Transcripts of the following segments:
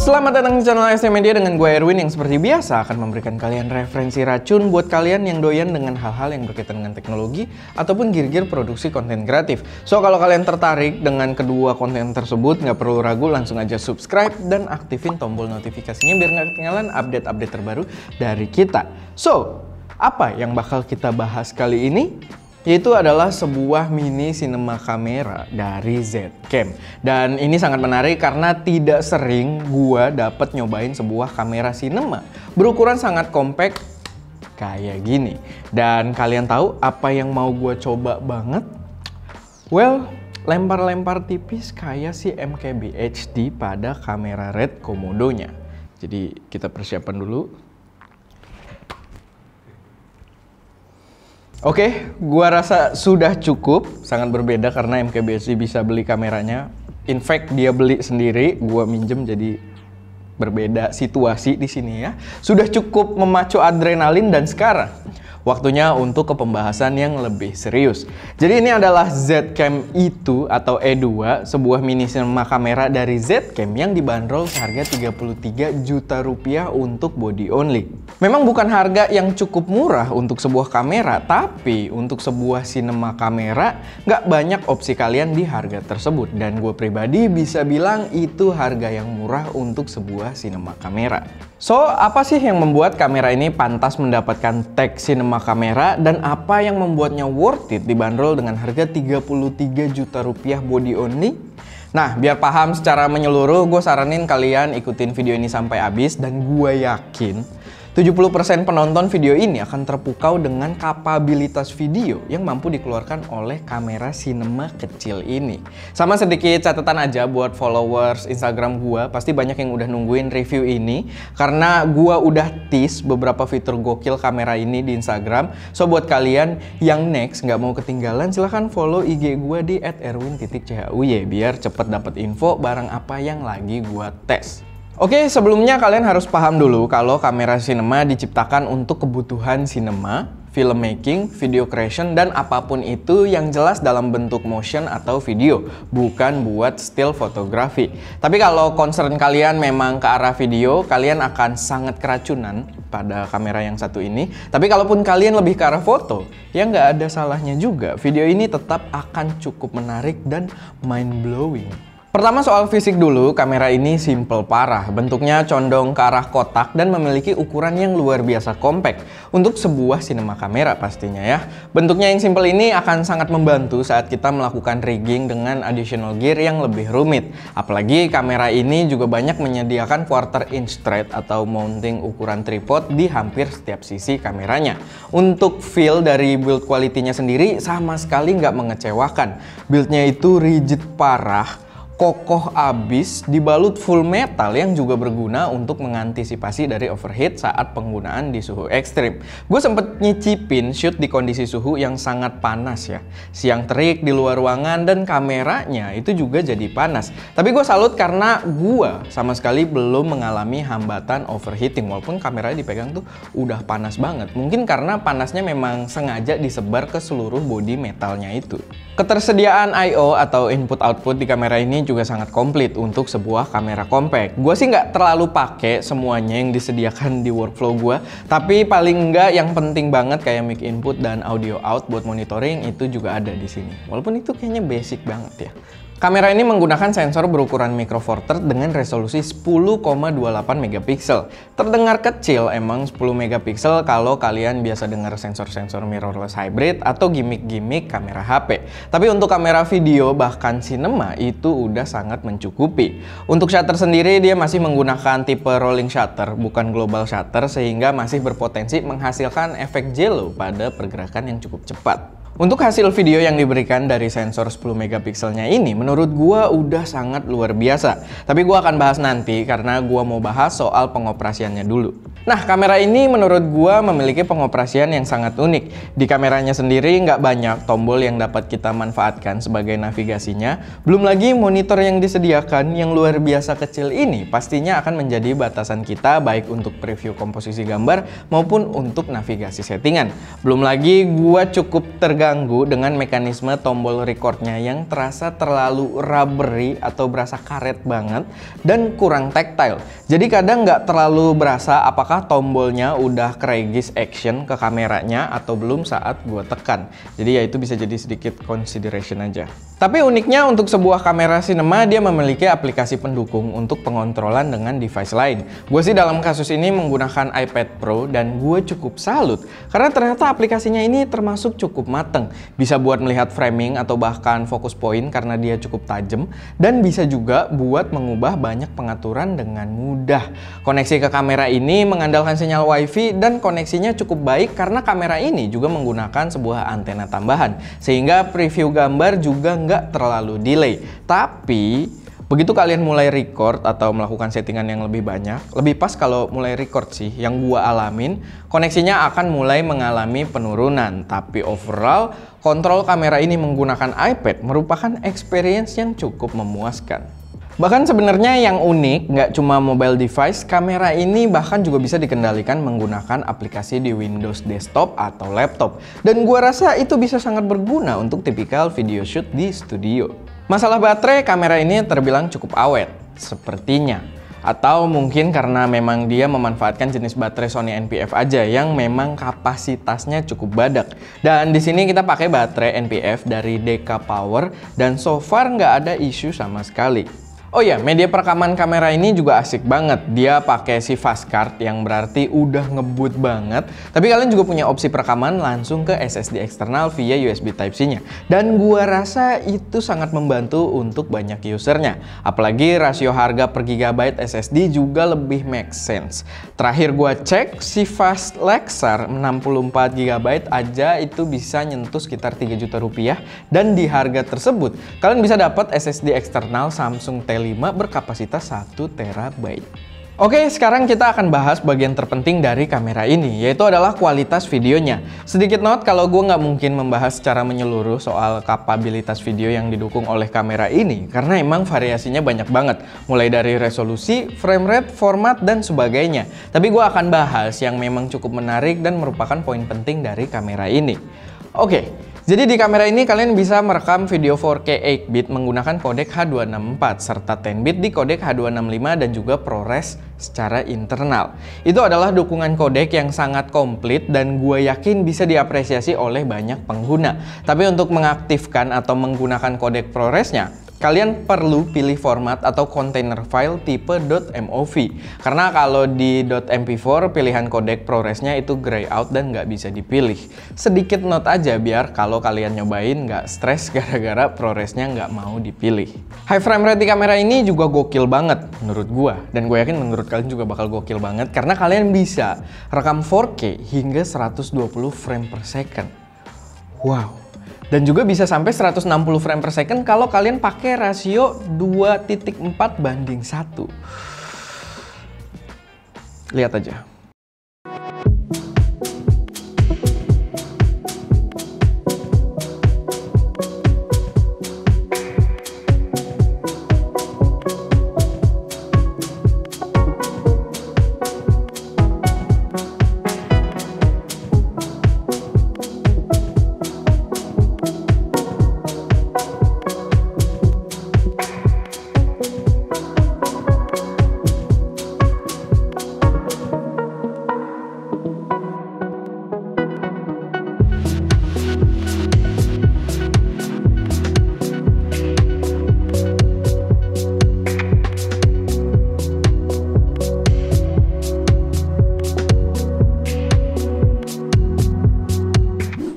Selamat datang di channel SM Media dengan gue Erwin yang seperti biasa akan memberikan kalian referensi racun buat kalian yang doyan dengan hal-hal yang berkaitan dengan teknologi ataupun gear-gear produksi konten kreatif. So kalau kalian tertarik dengan kedua konten tersebut, nggak perlu ragu, langsung aja subscribe dan aktifin tombol notifikasinya biar nggak ketinggalan update-update terbaru dari kita. So, apa yang bakal kita bahas kali ini? Yaitu adalah sebuah mini cinema kamera dari Zcam. Dan ini sangat menarik karena tidak sering gua dapet nyobain sebuah kamera cinema berukuran sangat compact kayak gini. Dan kalian tahu apa yang mau gua coba banget? Well, lempar-lempar tipis kayak si MKB HD pada kamera Red Komodonya. Jadi kita persiapan dulu. Oke, gua rasa sudah cukup. Sangat berbeda karena MKBHD bisa beli kameranya. In fact, dia beli sendiri, gua minjem, jadi berbeda situasi di sini ya. Sudah cukup memacu adrenalin dan sekarang waktunya untuk ke pembahasan yang lebih serius. Jadi ini adalah Zcam E2 atau E2, sebuah mini cinema kamera dari Zcam yang dibanderol seharga 33 juta rupiah untuk body only. Memang bukan harga yang cukup murah untuk sebuah kamera, tapi untuk sebuah cinema kamera nggak banyak opsi kalian di harga tersebut. Dan gue pribadi bisa bilang itu harga yang murah untuk sebuah cinema kamera. So, apa sih yang membuat kamera ini pantas mendapatkan tag cinema kamera dan apa yang membuatnya worth it dibanderol dengan harga 33 juta rupiah body only? Nah, biar paham secara menyeluruh, gue saranin kalian ikutin video ini sampai habis dan gue yakin 70% penonton video ini akan terpukau dengan kapabilitas video yang mampu dikeluarkan oleh kamera cinema kecil ini. Sama sedikit catatan aja buat followers Instagram gua, pasti banyak yang udah nungguin review ini karena gua udah tease beberapa fitur gokil kamera ini di Instagram. So buat kalian yang next nggak mau ketinggalan, silahkan follow IG gua di @erwin_chuy biar cepet dapet info barang apa yang lagi gua tes. Oke, sebelumnya kalian harus paham dulu kalau kamera cinema diciptakan untuk kebutuhan cinema, filmmaking, video creation, dan apapun itu yang jelas dalam bentuk motion atau video, bukan buat still fotografi. Tapi kalau concern kalian memang ke arah video, kalian akan sangat keracunan pada kamera yang satu ini. Tapi kalaupun kalian lebih ke arah foto, ya nggak ada salahnya juga. Video ini tetap akan cukup menarik dan mind-blowing. Pertama soal fisik dulu, kamera ini simple parah. Bentuknya condong ke arah kotak dan memiliki ukuran yang luar biasa compact untuk sebuah cinema kamera pastinya ya. Bentuknya yang simple ini akan sangat membantu saat kita melakukan rigging dengan additional gear yang lebih rumit. Apalagi kamera ini juga banyak menyediakan quarter inch thread atau mounting ukuran tripod di hampir setiap sisi kameranya. Untuk feel dari build quality-nya sendiri sama sekali nggak mengecewakan. Build-nya itu rigid parah, kokoh abis, dibalut full metal yang juga berguna untuk mengantisipasi dari overheat saat penggunaan di suhu ekstrim. Gue sempet nyicipin shoot di kondisi suhu yang sangat panas ya. Siang terik di luar ruangan dan kameranya itu juga jadi panas. Tapi gue salut karena gue sama sekali belum mengalami hambatan overheating walaupun kameranya dipegang tuh udah panas banget. Mungkin karena panasnya memang sengaja disebar ke seluruh body metalnya itu. Ketersediaan I/O atau input-output di kamera ini juga sangat komplit untuk sebuah kamera compact. Gue sih nggak terlalu pakai semuanya yang disediakan di workflow gue, tapi paling enggak yang penting banget kayak mic input dan audio out buat monitoring itu juga ada di sini. Walaupun itu kayaknya basic banget ya. Kamera ini menggunakan sensor berukuran micro four thirds dengan resolusi 10,28 megapiksel. Terdengar kecil emang 10 megapiksel kalau kalian biasa dengar sensor-sensor mirrorless hybrid atau gimmick-gimmick kamera HP. Tapi untuk kamera video bahkan cinema itu udah sangat mencukupi. Untuk shutter sendiri dia masih menggunakan tipe rolling shutter bukan global shutter sehingga masih berpotensi menghasilkan efek jello pada pergerakan yang cukup cepat. Untuk hasil video yang diberikan dari sensor 10 megapikselnya ini menurut gua udah sangat luar biasa. Tapi gua akan bahas nanti karena gua mau bahas soal pengoperasiannya dulu. Nah, kamera ini menurut gua memiliki pengoperasian yang sangat unik. Di kameranya sendiri nggak banyak tombol yang dapat kita manfaatkan sebagai navigasinya. Belum lagi monitor yang disediakan yang luar biasa kecil ini pastinya akan menjadi batasan kita baik untuk preview komposisi gambar maupun untuk navigasi settingan. Belum lagi gua cukup terganggu dengan mekanisme tombol recordnya yang terasa terlalu rubbery atau berasa karet banget dan kurang tactile. Jadi kadang nggak terlalu berasa apakah tombolnya udah keregis action ke kameranya atau belum saat gua tekan. Jadi ya itu bisa jadi sedikit consideration aja. Tapi uniknya untuk sebuah kamera cinema dia memiliki aplikasi pendukung untuk pengontrolan dengan device lain. Gue sih dalam kasus ini menggunakan iPad Pro dan gue cukup salut karena ternyata aplikasinya ini termasuk cukup mateng. Bisa buat melihat framing atau bahkan fokus point karena dia cukup tajam dan bisa juga buat mengubah banyak pengaturan dengan mudah. Koneksi ke kamera ini mengandalkan sinyal WiFi dan koneksinya cukup baik karena kamera ini juga menggunakan sebuah antena tambahan sehingga preview gambar juga nggak terlalu delay. Tapi begitu kalian mulai record atau melakukan settingan yang lebih banyak, lebih pas kalau mulai record sih, yang gua alamin koneksinya akan mulai mengalami penurunan. Tapi overall kontrol kamera ini menggunakan iPad merupakan experience yang cukup memuaskan. Bahkan sebenarnya yang unik, nggak cuma mobile device, kamera ini bahkan juga bisa dikendalikan menggunakan aplikasi di Windows desktop atau laptop. Dan gua rasa itu bisa sangat berguna untuk tipikal video shoot di studio. Masalah baterai, kamera ini terbilang cukup awet, sepertinya. Atau mungkin karena memang dia memanfaatkan jenis baterai Sony NP-F aja yang memang kapasitasnya cukup badak. Dan di sini kita pakai baterai NP-F dari DK Power dan so far nggak ada isu sama sekali. Oh ya, media perekaman kamera ini juga asik banget. Dia pakai si fast card yang berarti udah ngebut banget. Tapi kalian juga punya opsi perekaman langsung ke SSD eksternal via USB Type-C-nya. Dan gua rasa itu sangat membantu untuk banyak usernya. Apalagi rasio harga per gigabyte SSD juga lebih make sense. Terakhir gua cek, si Fast Lexar 64 GB aja itu bisa nyentuh sekitar 3 juta rupiah. Dan di harga tersebut, kalian bisa dapat SSD eksternal Samsung T5 berkapasitas 1 TB. Oke, sekarang kita akan bahas bagian terpenting dari kamera ini, yaitu adalah kualitas videonya. Sedikit note kalau gue nggak mungkin membahas secara menyeluruh soal kapabilitas video yang didukung oleh kamera ini, karena emang variasinya banyak banget, mulai dari resolusi, frame rate, format, dan sebagainya. Tapi gue akan bahas yang memang cukup menarik dan merupakan poin penting dari kamera ini. Oke. Jadi di kamera ini kalian bisa merekam video 4K 8-bit menggunakan kodek H264 serta 10-bit di kodek H265 dan juga ProRes secara internal. Itu adalah dukungan kodek yang sangat komplit dan gue yakin bisa diapresiasi oleh banyak pengguna. Tapi untuk mengaktifkan atau menggunakan kodek ProResnya, kalian perlu pilih format atau container file tipe .mov. Karena kalau di .mp4 pilihan kodek ProResnya itu gray out dan nggak bisa dipilih. Sedikit note aja biar kalau kalian nyobain nggak stres gara-gara ProResnya nggak mau dipilih. High frame rate di kamera ini juga gokil banget menurut gua. Dan gue yakin menurut kalian juga bakal gokil banget karena kalian bisa rekam 4K hingga 120 frame per second. Wow. Dan juga bisa sampai 160 frame per second kalau kalian pakai rasio 2.4:1. Lihat aja.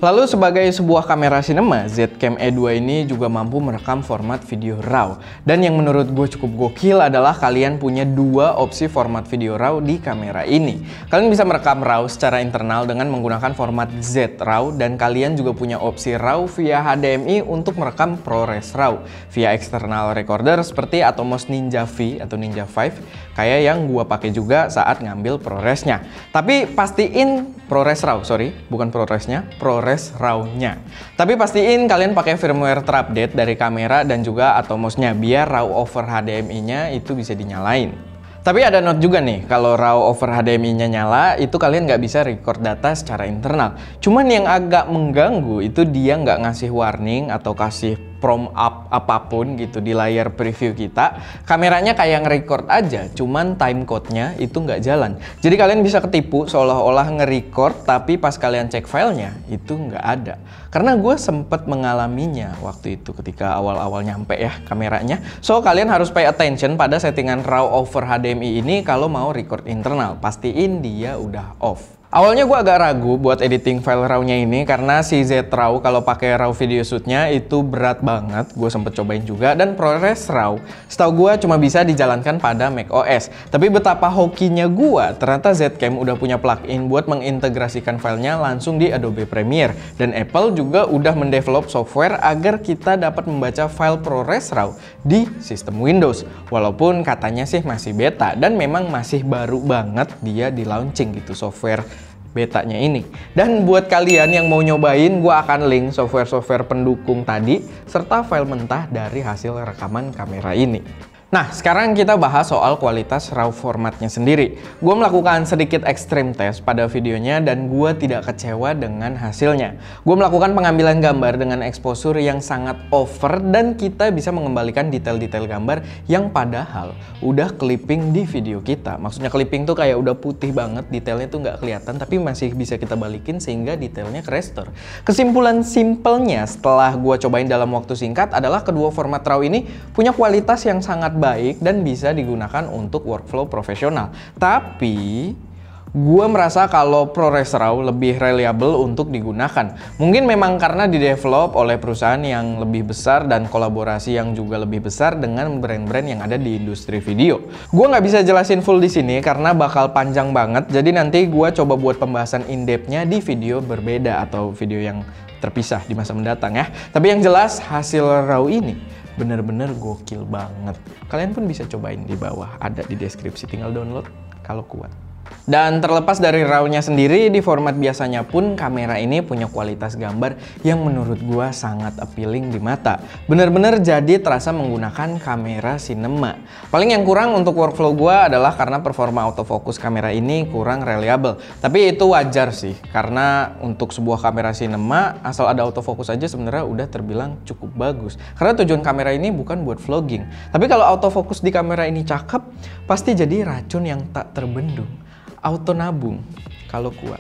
Lalu sebagai sebuah kamera cinema, Zcam E2 ini juga mampu merekam format video RAW. Dan yang menurut gue cukup gokil adalah kalian punya dua opsi format video RAW di kamera ini. Kalian bisa merekam RAW secara internal dengan menggunakan format Z-RAW, dan kalian juga punya opsi RAW via HDMI untuk merekam ProRes RAW via external recorder seperti Atomos Ninja V atau Ninja 5 kayak yang gua pakai juga saat ngambil ProResnya. Tapi pastiin ProRes RAW, bukan ProResnya, ProRes RAW-nya. Tapi pastiin kalian pakai firmware terupdate dari kamera dan juga Atomosnya biar RAW over HDMI-nya itu bisa dinyalain. Tapi ada note juga nih, kalau RAW over HDMI-nya nyala, itu kalian nggak bisa record data secara internal. Cuman yang agak mengganggu itu dia nggak ngasih warning atau kasih prompt apapun gitu di layar preview kita. Kameranya kayak nge-record aja, cuman timecode-nya itu nggak jalan. Jadi kalian bisa ketipu seolah-olah nge-record, tapi pas kalian cek filenya itu nggak ada. Karena gue sempet mengalaminya waktu itu ketika awal-awal nyampe ya kameranya. So kalian harus pay attention pada settingan RAW over HDMI ini kalau mau record internal. Pastiin dia udah off. Awalnya gue agak ragu buat editing file RAW-nya ini karena si Z-RAW kalau pakai RAW video shoot-nya itu berat banget. Gue sempet cobain juga, dan ProRes RAW setahu gue cuma bisa dijalankan pada macOS. Tapi betapa hokinya gue, ternyata Zcam udah punya plugin buat mengintegrasikan filenya langsung di Adobe Premiere. Dan Apple juga udah mendevelop software agar kita dapat membaca file ProRes RAW di sistem Windows. Walaupun katanya sih masih beta dan memang masih baru banget dia di launching gitu software betanya ini. Dan buat kalian yang mau nyobain, gue akan link software-software pendukung tadi serta file mentah dari hasil rekaman kamera ini. Nah, sekarang kita bahas soal kualitas RAW formatnya sendiri. Gue melakukan sedikit extreme test pada videonya dan gue tidak kecewa dengan hasilnya. Gue melakukan pengambilan gambar dengan exposure yang sangat over dan kita bisa mengembalikan detail-detail gambar yang padahal udah clipping di video kita. Maksudnya clipping tuh kayak udah putih banget, detailnya tuh nggak kelihatan tapi masih bisa kita balikin sehingga detailnya ke restore. Kesimpulan simpelnya setelah gue cobain dalam waktu singkat adalah kedua format RAW ini punya kualitas yang sangat baik dan bisa digunakan untuk workflow profesional. Tapi gue merasa kalau ProRes RAW lebih reliable untuk digunakan. Mungkin memang karena didevelop oleh perusahaan yang lebih besar dan kolaborasi yang juga lebih besar dengan brand-brand yang ada di industri video. Gue nggak bisa jelasin full di sini karena bakal panjang banget. Jadi nanti gue coba buat pembahasan in-depth-nya di video berbeda atau video yang terpisah di masa mendatang ya. Tapi yang jelas hasil RAW ini bener-bener gokil banget. Kalian pun bisa cobain di bawah, ada di deskripsi, tinggal download kalau kuat. Dan terlepas dari RAW-nya sendiri, di format biasanya pun kamera ini punya kualitas gambar yang menurut gua sangat appealing di mata. Bener-bener jadi terasa menggunakan kamera cinema. Paling yang kurang untuk workflow gua adalah karena performa autofocus kamera ini kurang reliable. Tapi itu wajar sih, karena untuk sebuah kamera cinema asal ada autofocus aja sebenarnya udah terbilang cukup bagus. Karena tujuan kamera ini bukan buat vlogging. Tapi kalau autofocus di kamera ini cakep, pasti jadi racun yang tak terbendung. Auto nabung kalau kuat.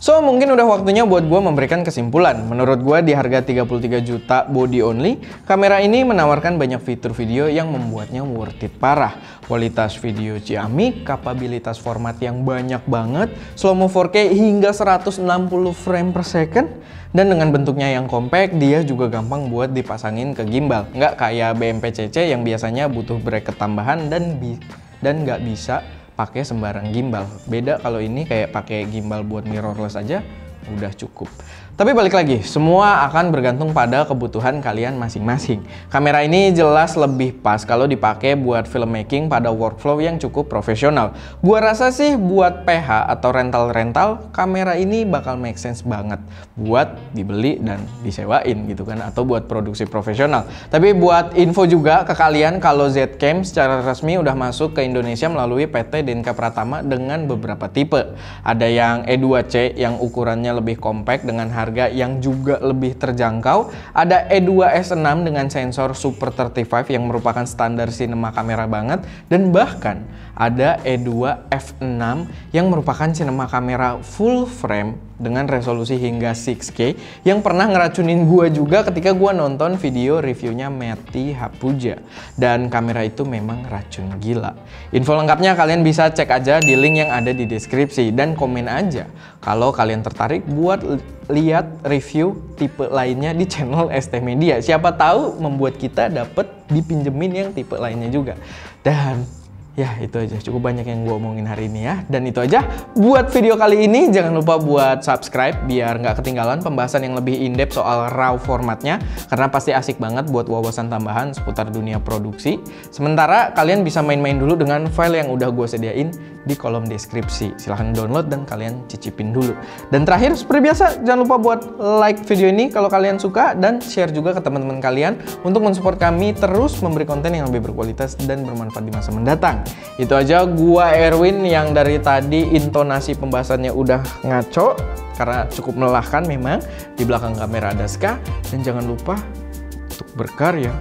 So mungkin udah waktunya buat gue memberikan kesimpulan. Menurut gue di harga 33 juta body only, kamera ini menawarkan banyak fitur video yang membuatnya worth it parah. Kualitas video ciamik, kapabilitas format yang banyak banget, slow-mo 4K hingga 160 frame per second, dan dengan bentuknya yang compact, dia juga gampang buat dipasangin ke gimbal. Nggak kayak BMP-CC yang biasanya butuh bracket tambahan dan nggak bisa pakai sembarang gimbal. Beda kalau ini kayak pakai gimbal buat mirrorless aja udah cukup. Tapi balik lagi, semua akan bergantung pada kebutuhan kalian masing-masing. Kamera ini jelas lebih pas kalau dipakai buat filmmaking pada workflow yang cukup profesional. Gua rasa sih buat PH atau rental-rental, kamera ini bakal make sense banget buat dibeli dan disewain gitu kan, atau buat produksi profesional. Tapi buat info juga ke kalian kalau Zcam secara resmi udah masuk ke Indonesia melalui PT Dinka Pratama dengan beberapa tipe. Ada yang E2C yang ukurannya lebih compact dengan harga yang juga lebih terjangkau. Ada E2S6 dengan sensor Super 35 yang merupakan standar cinema kamera banget. Dan bahkan ada E2F6 yang merupakan cinema kamera full frame dengan resolusi hingga 6K yang pernah ngeracunin gua juga ketika gua nonton video reviewnya Meti Hapuja. Dan kamera itu memang racun gila. Info lengkapnya kalian bisa cek aja di link yang ada di deskripsi, dan komen aja kalau kalian tertarik buat lihat review tipe lainnya di channel ST Media. Siapa tahu membuat kita dapet dipinjemin yang tipe lainnya juga. Dan ya itu aja, cukup banyak yang gue omongin hari ini ya. Dan itu aja buat video kali ini. Jangan lupa buat subscribe biar nggak ketinggalan pembahasan yang lebih in-depth soal RAW formatnya, karena pasti asik banget buat wawasan tambahan seputar dunia produksi. Sementara kalian bisa main-main dulu dengan file yang udah gue sediain di kolom deskripsi. Silahkan download dan kalian cicipin dulu. Dan terakhir, seperti biasa, jangan lupa buat like video ini kalau kalian suka, dan share juga ke teman-teman kalian untuk mensupport kami terus memberi konten yang lebih berkualitas dan bermanfaat di masa mendatang. Itu aja, gua Erwin yang dari tadi intonasi pembahasannya udah ngaco karena cukup melelahkan memang. Di belakang kamera ada Ska, dan jangan lupa untuk berkarya